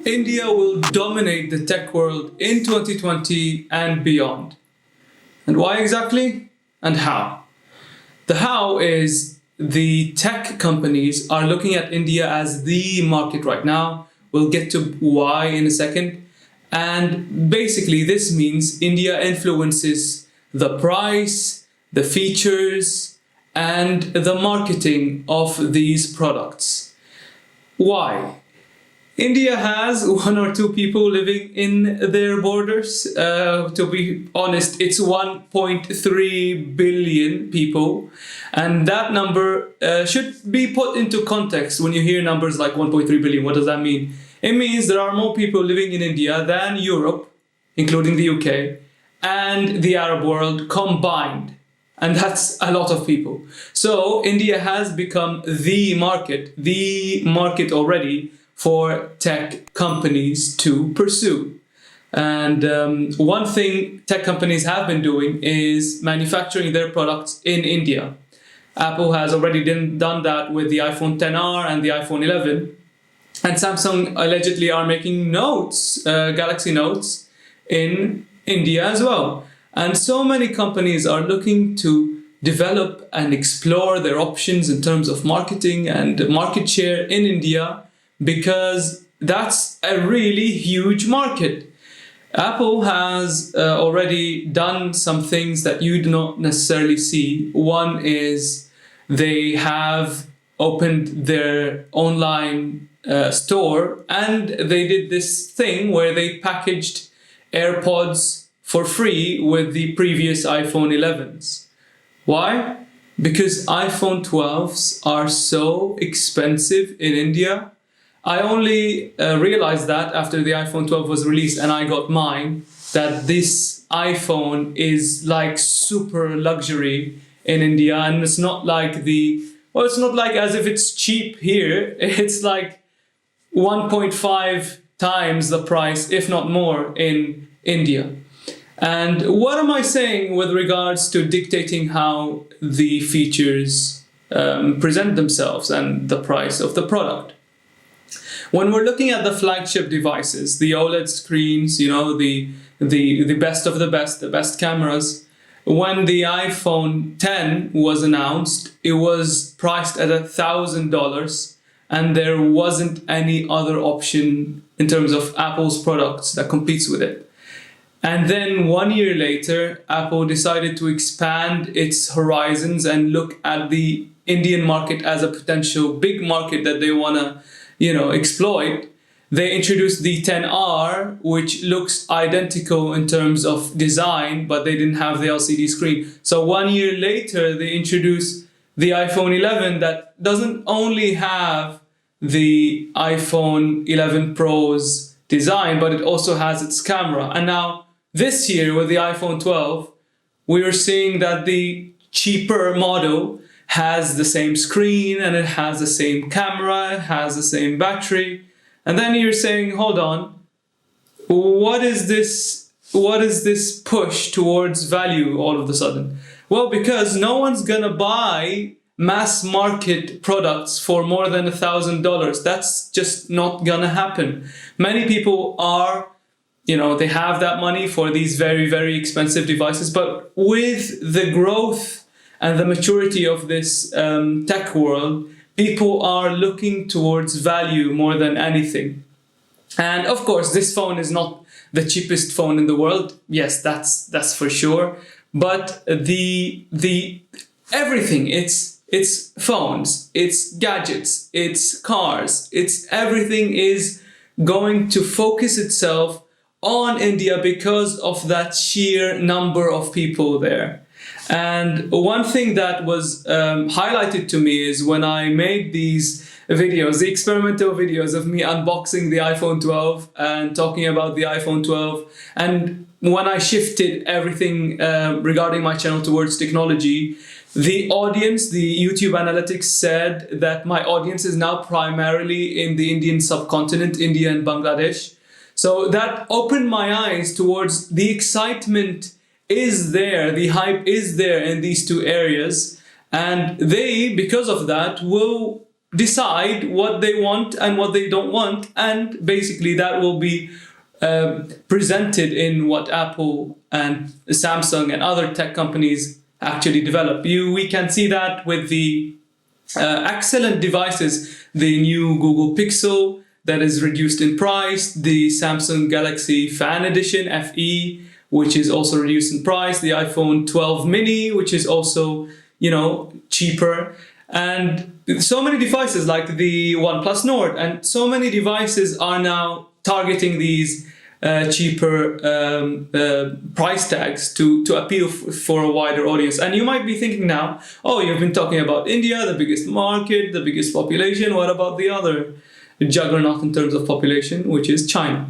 India will dominate the tech world in 2020 and beyond. And why exactly? And how? The how is the tech companies are looking at India as the market right now. We'll get to why in a second. And basically this means India influences the price, the features, and the marketing of these products. Why? India has one or two people living in their borders. To be honest, it's 1.3 billion people. And that number should be put into context. When you hear numbers like 1.3 billion, what does that mean? It means there are more people living in India than Europe, including the UK, and the Arab world combined. And that's a lot of people. So India has become the market already for tech companies to pursue. And one thing tech companies have been doing is manufacturing their products in India. Apple has already done that with the iPhone XR and the iPhone 11. And Samsung allegedly are making notes, Galaxy Notes, in India as well. And so many companies are looking to develop and explore their options in terms of marketing and market share in India, because that's a really huge market. Apple has already done some things that you do not necessarily see. One is they have opened their online store, and they did this thing where they packaged AirPods for free with the previous iPhone 11s. Why? Because iPhone 12s are so expensive in India. I only realized that after the iPhone 12 was released and I got mine, that this iPhone is like super luxury in India, and it's not like it's not like as if it's cheap here. It's like 1.5 times the price, if not more, in India. And what am I saying with regards to dictating how the features present themselves and the price of the product? When we're looking at the flagship devices, the OLED screens, the best of the best cameras, when the iPhone 10 was announced, it was priced at $1,000, and there wasn't any other option in terms of Apple's products that competes with it. And then 1 year later, Apple decided to expand its horizons and look at the Indian market as a potential big market that they want to, exploit. They introduced the XR, which looks identical in terms of design, but they didn't have the LCD screen. So 1 year later, they introduced the iPhone 11 that doesn't only have the iPhone 11 Pro's design, but it also has its camera. And now this year with the iPhone 12, we are seeing that the cheaper model has the same screen and it has the same camera, it has the same battery. And then you're saying, hold on, what is this push towards value all of a sudden? Well, because no one's gonna buy mass market products for more than $1,000. That's just not gonna happen. Many people are, they have that money for these very, very expensive devices, but with the growth and the maturity of this tech world, people are looking towards value more than anything. And of course, this phone is not the cheapest phone in the world. Yes, that's for sure. But the everything, it's phones, it's gadgets, it's cars, it's everything is going to focus itself on India because of that sheer number of people there. And one thing that was highlighted to me is when I made these videos, the experimental videos of me unboxing the iPhone 12 and talking about the iPhone 12. And when I shifted everything regarding my channel towards technology, the audience, the YouTube analytics said that my audience is now primarily in the Indian subcontinent, India and Bangladesh. So that opened my eyes towards the excitement is there, the hype is there in these two areas. And they, because of that, will decide what they want and what they don't want, and basically that will be presented in what Apple and Samsung and other tech companies actually develop. We can see that with the excellent devices, the new Google Pixel that is reduced in price, the Samsung Galaxy Fan Edition FE, which is also reduced in price, the iPhone 12 mini, which is also, cheaper, and so many devices like the OnePlus Nord, and so many devices are now targeting these cheaper price tags to appeal for a wider audience. And you might be thinking now, oh, you've been talking about India, the biggest market, the biggest population. What about the other juggernaut in terms of population, which is China?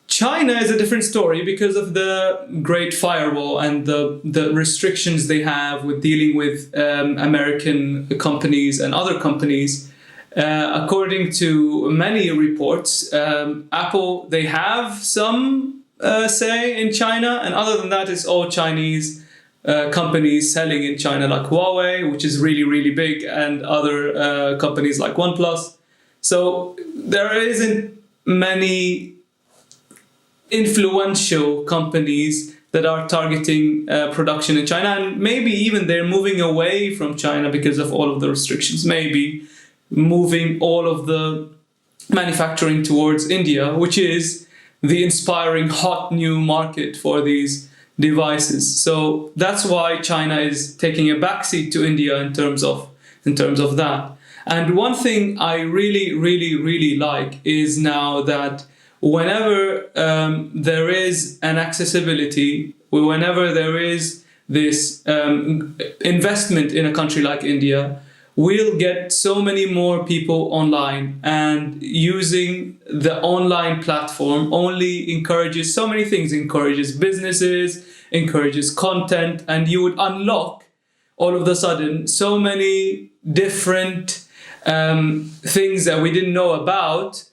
China is a different story because of the Great Firewall and the restrictions they have with dealing with American companies and other companies. According to many reports, Apple, they have some say in China, and other than that, it's all Chinese companies selling in China, like Huawei, which is really, really big, and other companies like OnePlus. So there isn't many influential companies that are targeting production in China, and maybe even they're moving away from China because of all of the restrictions, maybe moving all of the manufacturing towards India, which is the inspiring hot new market for these devices. So that's why China is taking a backseat to India in terms of that. And one thing I really, really, really like is now that whenever there is an accessibility, whenever there is this investment in a country like India, we'll get so many more people online, and using the online platform only encourages so many things, encourages businesses, encourages content, and you would unlock all of a sudden so many different things that we didn't know about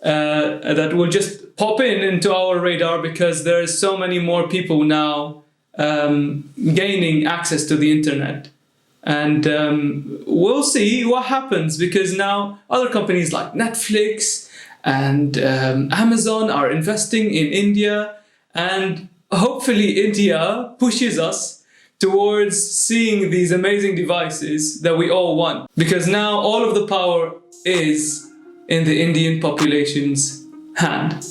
that will just pop into our radar because there's so many more people now gaining access to the internet. And we'll see what happens, because now other companies like Netflix and Amazon are investing in India, and hopefully India pushes us towards seeing these amazing devices that we all want, because now all of the power is in the Indian population's hand.